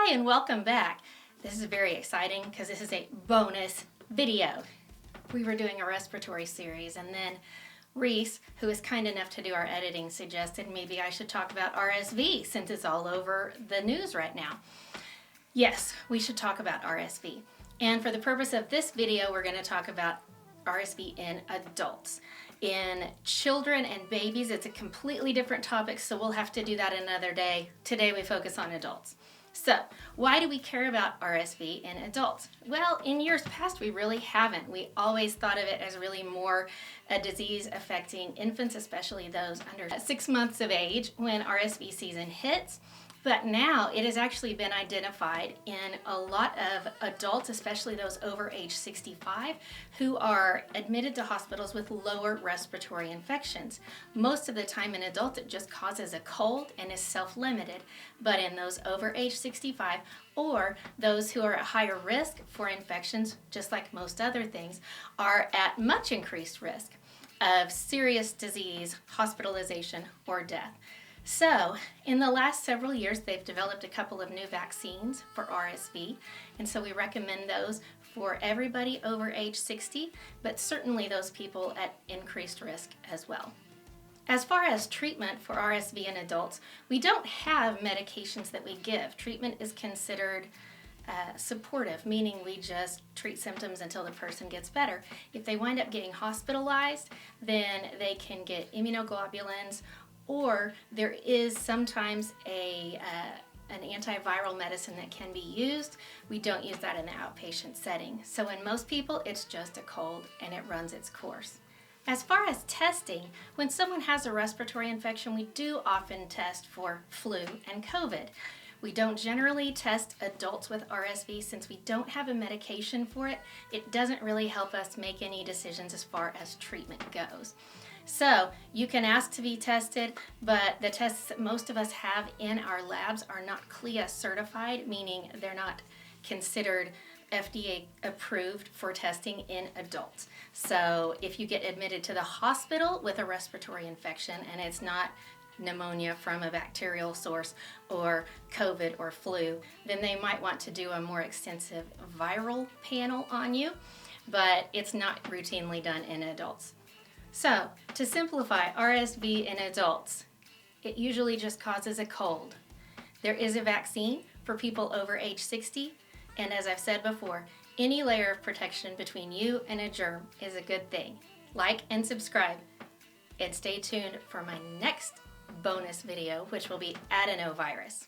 Hi and welcome back. This is very exciting because this is a bonus video. We were doing a respiratory series and then Reese, who is kind enough to do our editing, suggested maybe I should talk about RSV since it's all over the news right now. Yes, we should talk about RSV. And for the purpose of this video, we're going to talk about RSV in adults. In children and babies, it's a completely different topic, so we'll have to do that another day. Today we focus on adults. So, why do we care about RSV in adults? Well, in years past, we really haven't. We always thought of it as really more a disease affecting infants, especially those under 6 months of age when RSV season hits. But now it has actually been identified in a lot of adults, especially those over age 65, who are admitted to hospitals with lower respiratory infections. Most of the time in adults it just causes a cold and is self-limited, but in those over age 65 or those who are at higher risk for infections, just like most other things, are at much increased risk of serious disease, hospitalization, or death. So, in the last several years, they've developed a couple of new vaccines for RSV, and so we recommend those for everybody over age 60, but certainly those people at increased risk as well. As far as treatment for RSV in adults, we don't have medications that we give. Treatment is considered supportive, meaning we just treat symptoms until the person gets better. If they wind up getting hospitalized, then they can get immunoglobulins, or there is sometimes an antiviral medicine that can be used. We don't use that in the outpatient setting. So in most people, it's just a cold and it runs its course. As far as testing, when someone has a respiratory infection, we do often test for flu and COVID. We don't generally test adults with RSV since we don't have a medication for it. It doesn't really help us make any decisions as far as treatment goes. So you can ask to be tested, but the tests that most of us have in our labs are not CLIA certified, meaning they're not considered FDA approved for testing in adults. So if you get admitted to the hospital with a respiratory infection and it's not pneumonia from a bacterial source or COVID or flu, then they might want to do a more extensive viral panel on you, but it's not routinely done in adults. So, to simplify RSV in adults, it usually just causes a cold. There is a vaccine for people over age 60, and as I've said before, any layer of protection between you and a germ is a good thing. Like and subscribe, and stay tuned for my next bonus video, which will be adenovirus.